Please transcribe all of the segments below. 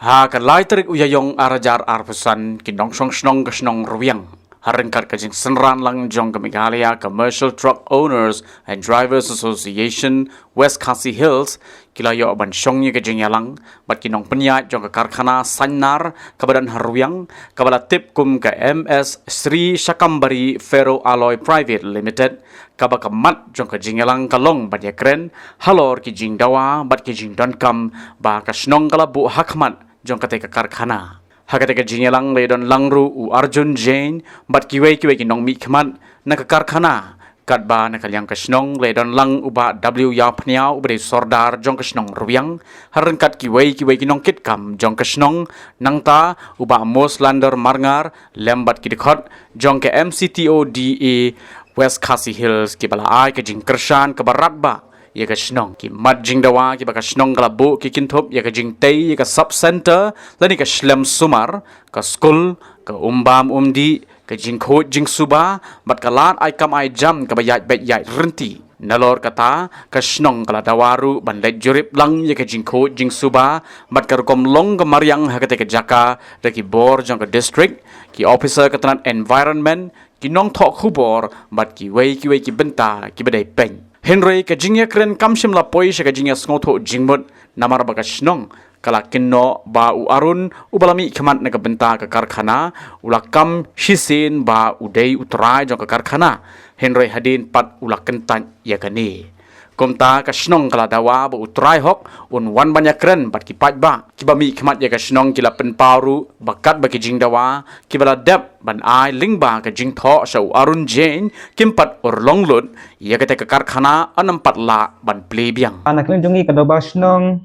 Ha ka lai terik uyayong arajar arpusan kinong Shnong ke Shnong Rwiang. Harengkat kajing senran lang jong ke Meghalaya Commercial Truck Owners and Drivers Association West Khasi Hills kilayo ban shongnya kajing yalang bat kinong penyat jong ke karkhana Sanar kabadan Rwiang kabala tip kum ke MS Sri Shakambari Ferro Alloy Private Limited kabaka mat jong ke jingalang kalong bat yakren halor ki jing dawa bat ki jing donkam ba ka Shnong kala bu hakmat jong kate ka karkhana hakate ka jingalang ledon langru u Arjun Jain bat kiwe kinong mi khmat na ka karkhana kat ba na kalyang ka Shnong ledon lang uba W ya pniao ube sordar jong ka Shnong Rwiang haran kat kiwe kinong kitkam jong ka Shnong nangta uba moslander marngar lembat kidikot jong ka MCTODA West Khasi Hills ki bala ai ka jing kershan ka barat ba ya ka Shnong ki mat jing dawa ki baka Shnong kalabu ki kinthop ya ka jing tei ya ka sub center lani ka Khlem sumar ka school ka umbam umdi ka jing khot jing suba bat ka lat ai kam ai jam ka bayat bet yai renti nalor kata ka Shnong kala dawaru ban let jurip lang ya ka jing khot jing suba bat ka kom long ka Mariang ha ka te ka jaka da ki bor jong ka district ki officer ka tanat environment ki nong thok khubor bat ki wei ki benta ki badai peng Henry ka jingya kren kamshim la poi ka jingya sngoto jingmut namar baka Shnong kala kinno ba u Arun ubalami khmat na ka benta ka karkhana ulakam hisin ba udei utrai jong ka karkhana Henry hadin pat ulakentan ya kani komta ka Shnong kala dawa ba utrai hok un wan banyak kren bat ki pat ba ki ba mi khmat ya ka Shnong kila pen paru bakat ba ki jing dawa ki bala dep ban ai lingba ka jing tho sa Arun Jain kimpat or longlut ya ka te ka karkhana anampat la ban plebiang anak len jongi ka doba Shnong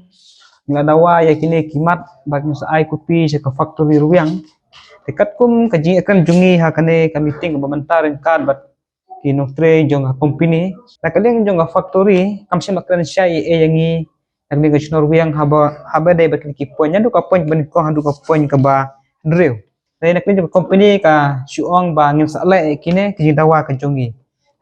ngadawa ya kini kimat bagi sa ai kupi sa ka factory Rwiang dekat kum ka jing akan jongi ha kane ka meeting ba mentaran kad bat kinoftre jong ha company nakaleng jong ha factory kamse makran Shah yangi nagni ka Rwiang haba dai bat ki point nya do ka point ban ko handu ka point ka ba drew dai nakaleng jong company ka Shillong ba ngin sa le kine ki dawa ka jongi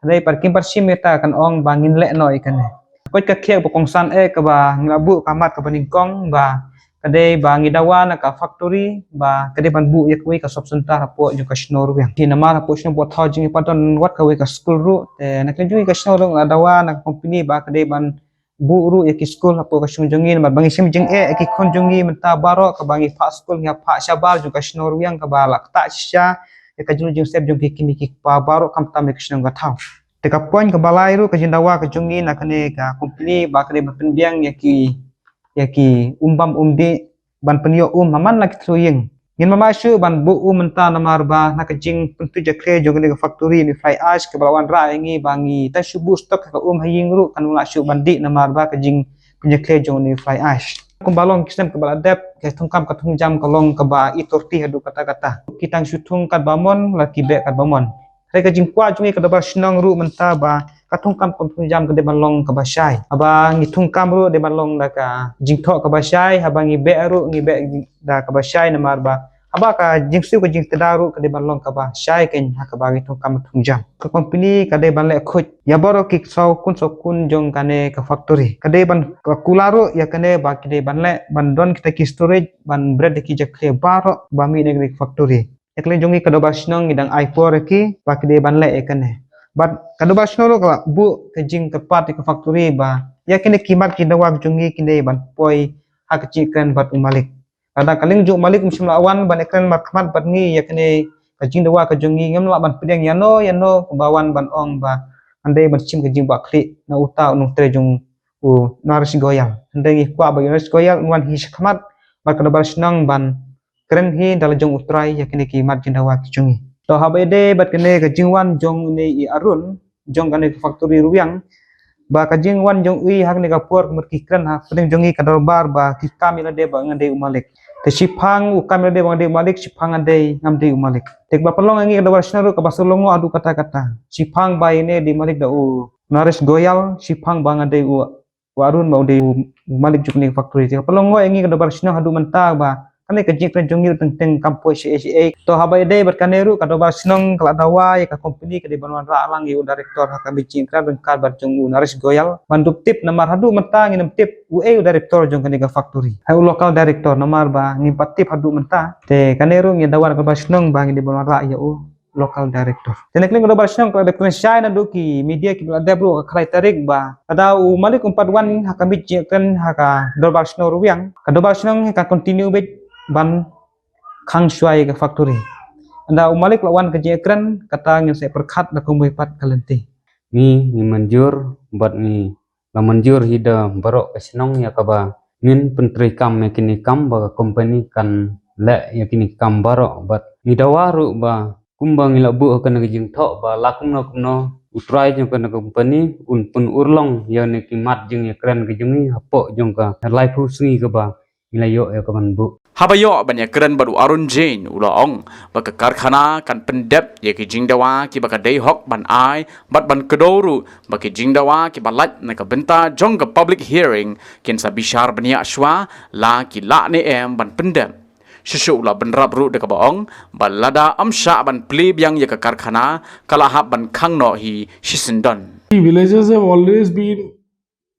dai parking parsim meta kan ong ba ngin le no ikane ko ka khek ba kongsan ka ba ngabu kamat ka baningkong ba kadai ba ngidawa na ka factory ba kadai ban bu yak we ka sob center po ju ka Shnong Rwiang ti namar po Shnong po thajing paton wat ka we ka school ru te na ju ka Shnong Rwiang dawa na company ba kadai ban bu ru yak school po ka Shnong jongin ba bangi sim jing ki khon jongi menta baro ka bangi fa school nya fa shabar ju ka Shnong Rwiang ka ba lak ta sha ka ju jing sep jong ki mi ki pa baro kam tam ka Shnong ga thau te ka point ka balai ru ka jindawa ka jongi na kane ka company ba kadai ban penbiang yaki umbam umdi ban penyo maman laki truying ngin mamashu ban bu menta namar ba nakajing pentu jakre jogene ka factory ni fly ash ke balawan ra ngi bangi ta shubu stok ka haying ru kan la shu bandi namar ba kajing penjakre jogene fly ash kumbalong kisem ke baladep ke tungkam ka tungjam kalong ka ba itorti hadu kata-kata kitang syutung kat bamon laki be kat bamon re kajing kwa jungi ka dabar Shnong ru menta ba katung kam jam ke deban long ke basai abang ngitung kam ru deban long da ka jingtho ke basai abang ngibe ru ngibe da ke basai namar ba aba ka jingsu ke jing tedaru ke deban long ke basai ken ha ke bagi tung kam jam ke company ka deban le khoj ya boro ki so kun jong kane ke factory ka deban kularu ya kane ba ki deban le ban don kita ki storage ban bread ki jakhe baro ba mi ne factory ekle jongi ka doba Shnong ngidang i4 ki ba ki deban le ekane but kadoba Shnong kala bu ke jing ke part ke factory ba ya kini kimat ki dawa jungi kini ban poi hak chikan bat malik ada kaling ju malik musim lawan ban ekran makmat bat ngi ya kini ke jing dawa ke jungi ngam la ban pedang yano bawan ban ong ba andai ban chim ke jing ba kli na uta unu tre jung u naris goyang andai ngi kwa ba naris goyang wan hi khmat ba kadoba Shnong ban keren hi dala jung utrai ya kini kimat jing dawa ke jungi to habede bat kene ka jingwan jong ne i Arun jong kane factory Rwiang ba ka jingwan jong ui hak ne ka por merki kran ha pedeng jongi ka darbar ba ki kamila de ba ngade umalik te sipang u kamila de ba ngade umalik sipang ade ngamde umalik tek ba pelong ngi ka dabar Shnong ka basolongo adu kata-kata sipang ba ine di malik da u naris goyal sipang ba ngade u Arun ba de umalik jukni factory te pelongo ngi ka dabar Shnong adu menta ba kane ka jik jungil teng kampoi CA to habai dei ber kaneru ka dobar Shnong Lada ka company ka di banwan ra lang yu director ha ka bicing kra ben kar bar jung naris goyal manduk tip namar hadu mentang nginem tip director jong kane ka factory ha local director namar ba ngimpat tip hadu menta te kaneru ngi dawar ka bar Shnong ba ngi di banwan ra ya local director. Tenekling udah barsang kalau ada Shah na duki media kita ada bro krai tarik ba. Ada malik 41 haka kan haka dobar Shnong Rwiang. Ka dobar Shnong haka continue bet ban Khang ke factory. Ada malik lawan kerja keren kata yang saya perkat na kumui pat kalente. Ni manjur buat ni la manjur hida barok Shnong ya kaba ngin pentri kam yakini kam ba company kan le yakini kam barok bat ni dawaru ba kumbang ila bu kana gijing thok ba lakum no utrai jong kana company un pun urlong ya ne kimat jing ya kran gijing hapo jong ka life husni ka ba ila yo ya kaman bu Habayo banyak keren baru Arun Jane ulaong baka karkhana kan pendep ya ki jingdawa ki baka day hok ban ai bat ban kedoru baki jingdawa ki balat na ka benta jong ka public hearing kin sa bishar bania ashwa la ki la ne em ban pendep Shushu la benrap ru de kabaong balada Shah ban Plie yang ya ka karkhana kalahap ban Khang no hi shisindon. The villagers have always been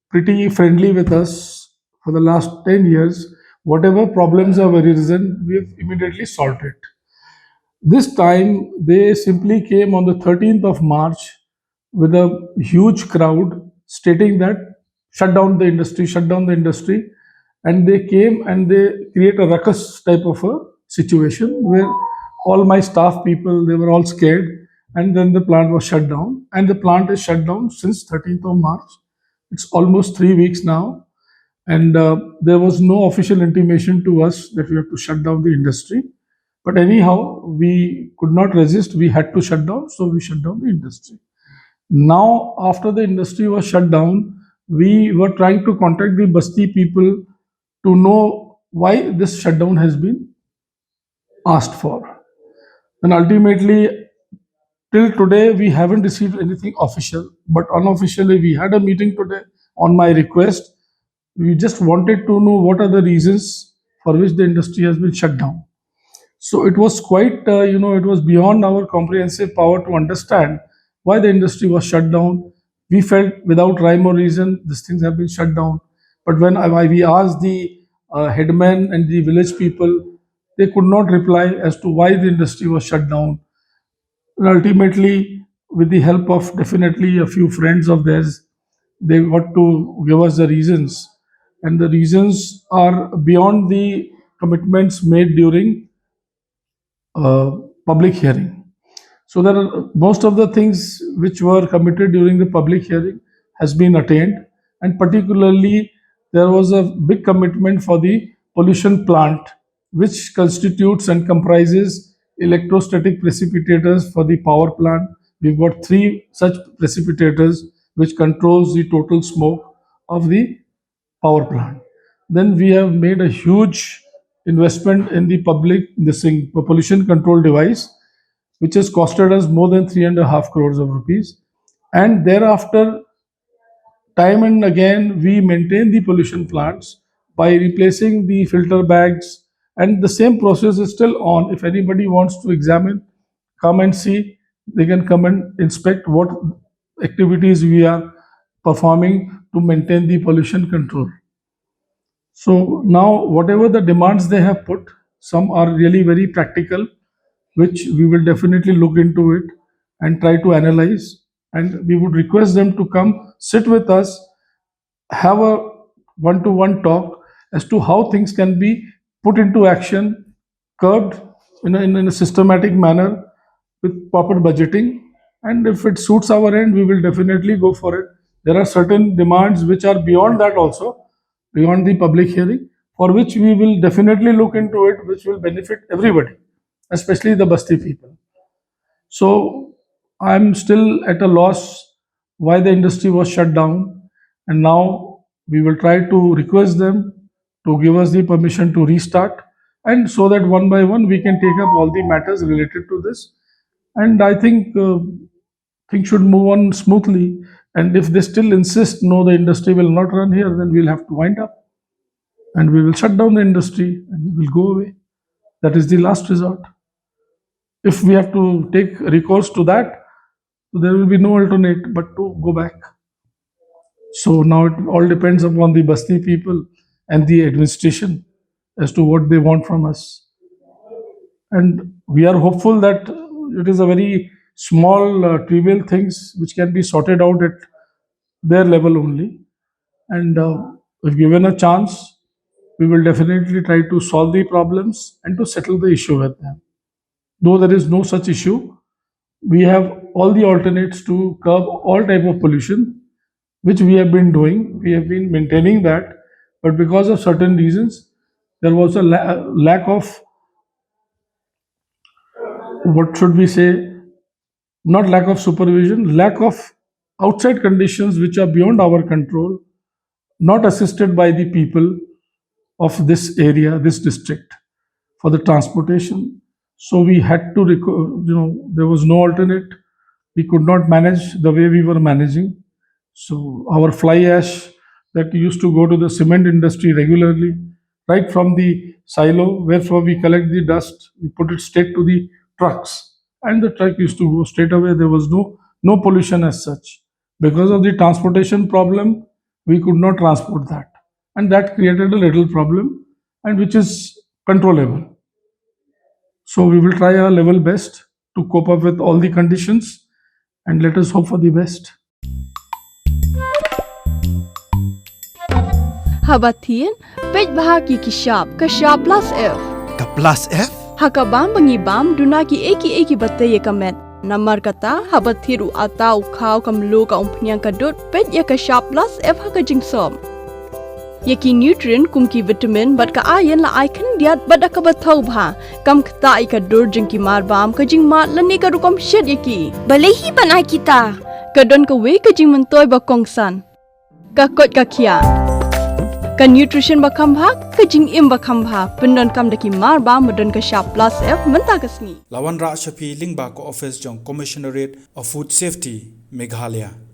pretty friendly with us for the last 10 years. Whatever problems have arisen, we have immediately solved it. This time, they simply came on the 13th of March with a huge crowd stating that shut down the industry. And they came and they create a ruckus type of a situation where all my staff people, they were all scared. And then the plant was shut down. And the plant is shut down since 13th of March. It's almost 3 weeks now. And there was no official intimation to us that we have to shut down the industry. But anyhow, we could not resist. We had to shut down. So we shut down the industry. Now, after the industry was shut down, we were trying to contact the Basti people to know why this shutdown has been asked for. And ultimately, till today, we haven't received anything official, but unofficially, we had a meeting today on my request. We just wanted to know what are the reasons for which the industry has been shut down. So it was quite, it was beyond our comprehensive power to understand why the industry was shut down. We felt without rhyme or reason, these things have been shut down. But when we asked the headmen and the village people, they could not reply as to why the industry was shut down. And ultimately, with the help of definitely a few friends of theirs, they got to give us the reasons. And the reasons are beyond the commitments made during public hearing. So there are most of the things which were committed during the public hearing has been attained, and particularly there was a big commitment for the pollution plant, which constitutes and comprises electrostatic precipitators for the power plant. We've got 3 such precipitators which controls the total smoke of the power plant. Then we have made a huge investment in the pollution control device, which has costed us more than 3.5 crores of rupees. And thereafter, time and again, we maintain the pollution plants by replacing the filter bags, and the same process is still on. If anybody wants to examine, come and see, they can come and inspect what activities we are performing to maintain the pollution control. So now, whatever the demands they have put, some are really very practical, which we will definitely look into it and try to analyze. And we would request them to come sit with us, have a one-to-one talk as to how things can be put into action, curbed in a systematic manner with proper budgeting. And if it suits our end, we will definitely go for it. There are certain demands which are beyond that also, beyond the public hearing, for which we will definitely look into it, which will benefit everybody, especially the Basti people. So I'm still at a loss why the industry was shut down, and now we will try to request them to give us the permission to restart, and so that one by one we can take up all the matters related to this. And I think things should move on smoothly. And if they still insist, no, the industry will not run here, then we'll have to wind up and we will shut down the industry and we will go away. That is the last resort. If we have to take recourse to that, there will be no alternate but to go back. So now it all depends upon the Basti people and the administration as to what they want from us. And we are hopeful that it is a very small, trivial things which can be sorted out at their level only. And if given a chance, we will definitely try to solve the problems and to settle the issue with them. Though there is no such issue, we have all the alternates to curb all type of pollution, which we have been doing. We have been maintaining that, but because of certain reasons, there was a lack of, what should we say, not lack of supervision, lack of outside conditions which are beyond our control, not assisted by the people of this area, this district, for the transportation. So we had to, there was no alternate. We could not manage the way we were managing. So our fly ash that used to go to the cement industry regularly, right from the silo where we collect the dust, we put it straight to the trucks, and the truck used to go straight away. There was no pollution as such. Because of the transportation problem, we could not transport that, and that created a little problem, and which is controllable. So we will try our level best to cope up with all the conditions, and let us hope for the best. Habatin, pej bahagi kishab plus F. Ka plus F? Hakabam bangibam dunaki eki batay kamet. Namar kata habathiru atau kau kamlu ka umpnyang kadut pej ya kishab plus F hakajing som. Yaki nutrient kumki vitamin bat ka ayan la icon diat bat akabatau bha kam kata ikadur jengki marbam kajing mat lani karukom shed yaki. Balehi banai kita. Kadon ka we kajing mentoy bakongsan. Kakot kakia. Ka nutrition bakambha kajing im bakambha pendon kam daki marba medon ka sharp plus F menta kasni Lawan Ra Shafi Lingba ko office jong Commissionerate of Food Safety Meghalaya.